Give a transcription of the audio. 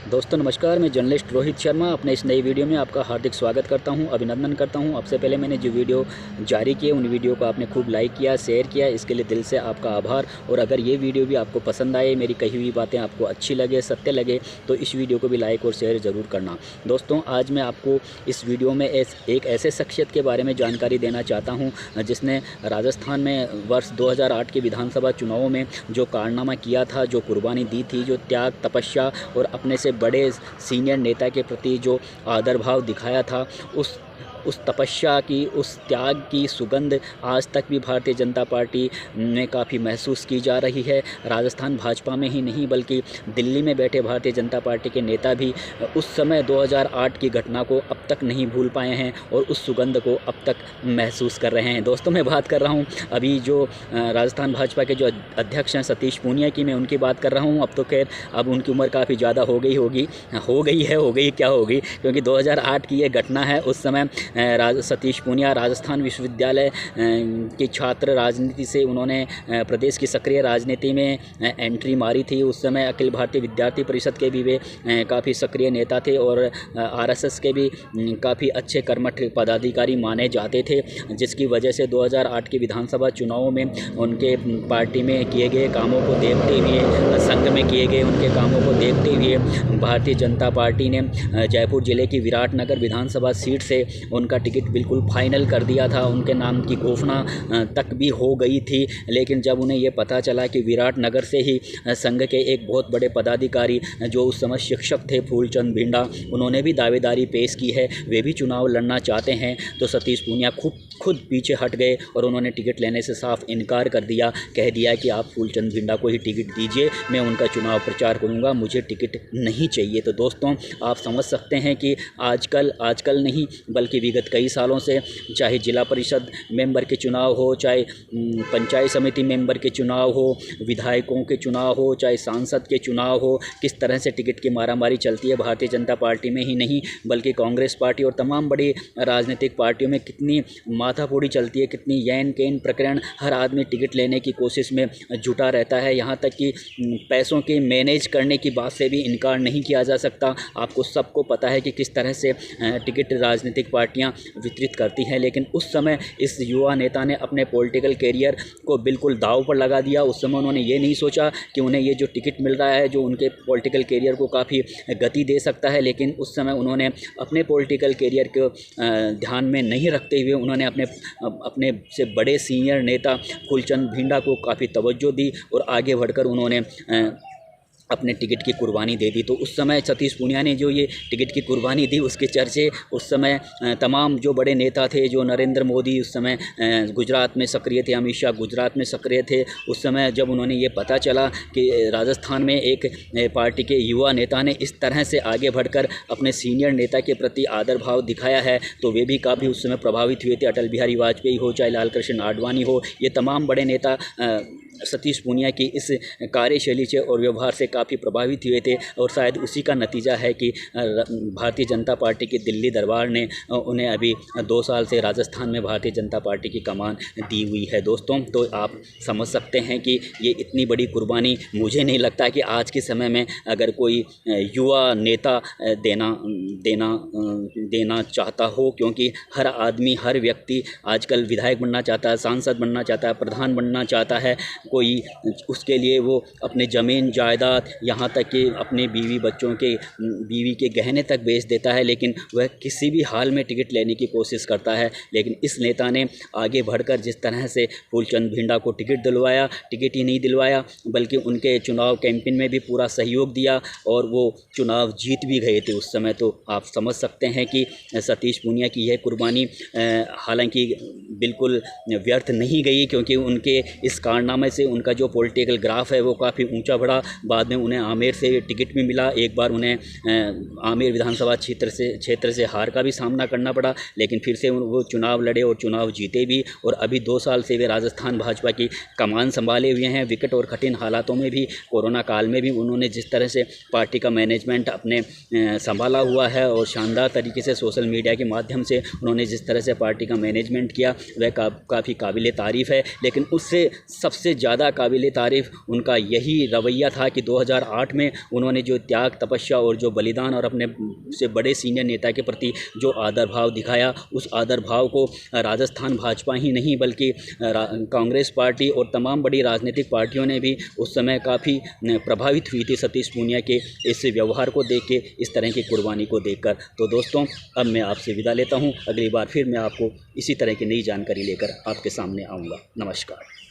दोस्तों नमस्कार, मैं जर्नलिस्ट रोहित शर्मा अपने इस नई वीडियो में आपका हार्दिक स्वागत करता हूं, अभिनंदन करता हूं। आपसे पहले मैंने जो वीडियो जारी किए उन वीडियो को आपने खूब लाइक किया, शेयर किया, इसके लिए दिल से आपका आभार। और अगर ये वीडियो भी आपको पसंद आए, मेरी कही हुई बातें आपको अच्छी लगे, सत्य लगे, तो इस वीडियो को भी लाइक और शेयर ज़रूर करना। दोस्तों आज मैं आपको इस वीडियो में एक ऐसे शख्सियत के बारे में जानकारी देना चाहता हूँ जिसने राजस्थान में वर्ष 2008 के विधानसभा चुनावों में जो कारनामा किया था, जो कुर्बानी दी थी, जो त्याग, तपस्या और अपने से बड़े सीनियर नेता के प्रति जो आदर भाव दिखाया था, उस तपस्या की, उस त्याग की सुगंध आज तक भी भारतीय जनता पार्टी में काफ़ी महसूस की जा रही है। राजस्थान भाजपा में ही नहीं बल्कि दिल्ली में बैठे भारतीय जनता पार्टी के नेता भी उस समय 2008 की घटना को अब तक नहीं भूल पाए हैं और उस सुगंध को अब तक महसूस कर रहे हैं। दोस्तों मैं बात कर रहा हूं अभी जो राजस्थान भाजपा के जो अध्यक्ष हैं सतीश पूनिया की, मैं उनकी बात कर रहा हूं। अब तो खैर अब उनकी उम्र काफ़ी ज़्यादा हो गई क्या होगी, क्योंकि 2008 की ये घटना है। उस समय सतीश पूनिया राजस्थान विश्वविद्यालय के छात्र, राजनीति से उन्होंने प्रदेश की सक्रिय राजनीति में एंट्री मारी थी। उस समय अखिल भारतीय विद्यार्थी परिषद के भी वे काफ़ी सक्रिय नेता थे और आरएसएस के भी काफ़ी अच्छे कर्मठ पदाधिकारी माने जाते थे, जिसकी वजह से 2008 के विधानसभा चुनावों में उनके पार्टी में किए गए कामों को देखते हुए, संघ में किए गए उनके कामों को देखते हुए भारतीय जनता पार्टी ने जयपुर जिले की विराटनगर विधानसभा सीट से उनका टिकट बिल्कुल फाइनल कर दिया था। उनके नाम की घोषणा तक भी हो गई थी, लेकिन जब उन्हें ये पता चला कि विराटनगर से ही संघ के एक बहुत बड़े पदाधिकारी जो उस समय शिक्षक थे, फूलचंद भिंडा, उन्होंने भी दावेदारी पेश की है, वे भी चुनाव लड़ना चाहते हैं, तो सतीश पूनिया खुद पीछे हट गए और उन्होंने टिकट लेने से साफ इनकार कर दिया। कह दिया कि आप फूलचंद भिंडा को ही टिकट दीजिए, मैं उनका चुनाव प्रचार करूंगा, मुझे टिकट नहीं चाहिए। तो दोस्तों आप समझ सकते हैं कि आजकल नहीं बल्कि विगत कई सालों से, चाहे जिला परिषद मेंबर के चुनाव हो, चाहे पंचायत समिति मेंबर के चुनाव हो, विधायकों के चुनाव हो, चाहे सांसद के चुनाव हो, किस तरह से टिकट की मारामारी चलती है भारतीय जनता पार्टी में ही नहीं बल्कि कांग्रेस पार्टी और तमाम बड़ी राजनीतिक पार्टियों में कितनी माथाफोड़ी चलती है, कितनी यैन केन प्रकरण, हर आदमी टिकट लेने की कोशिश में जुटा रहता है। यहाँ तक कि पैसों के मैनेज करने की बात से भी इनकार नहीं किया जा सकता। आपको सबको पता है कि किस तरह से टिकट राजनीतिक पार्टियां वितरित करती हैं, लेकिन उस समय इस युवा नेता ने अपने पॉलिटिकल कैरियर को बिल्कुल दांव पर लगा दिया। उस समय उन्होंने ये नहीं सोचा कि उन्हें ये जो टिकट मिल रहा है जो उनके पॉलिटिकल कैरियर को काफ़ी गति दे सकता है, लेकिन उस समय उन्होंने अपने पॉलिटिकल कैरियर को ध्यान में नहीं रखते हुए उन्होंने अपने से बड़े सीनियर नेता फूलचंद भिंडा को काफ़ी तवज्जो दी और आगे बढ़कर उन्होंने अपने टिकट की कुर्बानी दे दी। तो उस समय सतीश पूनिया ने जो ये टिकट की कुर्बानी दी, उसके चर्चे उस समय तमाम जो बड़े नेता थे, जो नरेंद्र मोदी उस समय गुजरात में सक्रिय थे, अमित शाह गुजरात में सक्रिय थे, उस समय जब उन्होंने ये पता चला कि राजस्थान में एक पार्टी के युवा नेता ने इस तरह से आगे बढ़कर अपने सीनियर नेता के प्रति आदर भाव दिखाया है, तो वे भी काफ़ी उस समय प्रभावित हुए थे। अटल बिहारी वाजपेयी हो, चाहे लाल कृष्ण आडवाणी हो, ये तमाम बड़े नेता सतीश पूनिया की इस कार्यशैली से और व्यवहार से काफ़ी प्रभावित हुए थे और शायद उसी का नतीजा है कि भारतीय जनता पार्टी की दिल्ली दरबार ने उन्हें अभी 2 साल से राजस्थान में भारतीय जनता पार्टी की कमान दी हुई है। दोस्तों तो आप समझ सकते हैं कि ये इतनी बड़ी कुर्बानी मुझे नहीं लगता कि आज के समय में अगर कोई युवा नेता देना चाहता हो, क्योंकि हर आदमी, हर व्यक्ति आजकल विधायक बनना चाहता है, सांसद बनना चाहता है, प्रधान बनना चाहता है। कोई उसके लिए वो अपने ज़मीन जायदाद, यहाँ तक कि अपने बीवी के गहने तक बेच देता है, लेकिन वह किसी भी हाल में टिकट लेने की कोशिश करता है। लेकिन इस नेता ने आगे बढ़कर जिस तरह से फूलचंद भिंडा को टिकट दिलवाया, टिकट ही नहीं दिलवाया बल्कि उनके चुनाव कैंपेन में भी पूरा सहयोग दिया और वो चुनाव जीत भी गए थे उस समय। तो आप समझ सकते हैं कि सतीश पूनिया की यह कुर्बानी हालांकि बिल्कुल व्यर्थ नहीं गई, क्योंकि उनके इस कारनामे से उनका जो पॉलिटिकल ग्राफ है वो काफ़ी ऊंचा बढ़ा। बाद में उन्हें आमेर से टिकट भी मिला, एक बार उन्हें आमेर विधानसभा क्षेत्र से हार का भी सामना करना पड़ा, लेकिन फिर से वो चुनाव लड़े और चुनाव जीते भी और अभी 2 साल से वे राजस्थान भाजपा की कमान संभाले हुए हैं। विकट और कठिन हालातों में भी, कोरोना काल में भी उन्होंने जिस तरह से पार्टी का मैनेजमेंट अपने संभाला हुआ है और शानदार तरीके से सोशल मीडिया के माध्यम से उन्होंने जिस तरह से पार्टी का मैनेजमेंट किया वह काफ़ी काबिल तारीफ़ है। लेकिन उससे सबसे ज़्यादा काबिल तारीफ़ उनका यही रवैया था कि 2008 में उन्होंने जो त्याग, तपस्या और जो बलिदान और अपने से बड़े सीनियर नेता के प्रति जो आदर भाव दिखाया, उस आदर भाव को राजस्थान भाजपा ही नहीं बल्कि कांग्रेस पार्टी और तमाम बड़ी राजनीतिक पार्टियों ने भी उस समय काफ़ी प्रभावित हुई थी सतीश पूनिया के इस व्यवहार को देख के, इस तरह की कुर्बानी को देखकर। तो दोस्तों, अब मैं आपसे विदा लेता हूं। अगली बार फिर मैं आपको इसी तरह की नई जानकारी लेकर आपके सामने आऊँगा। नमस्कार।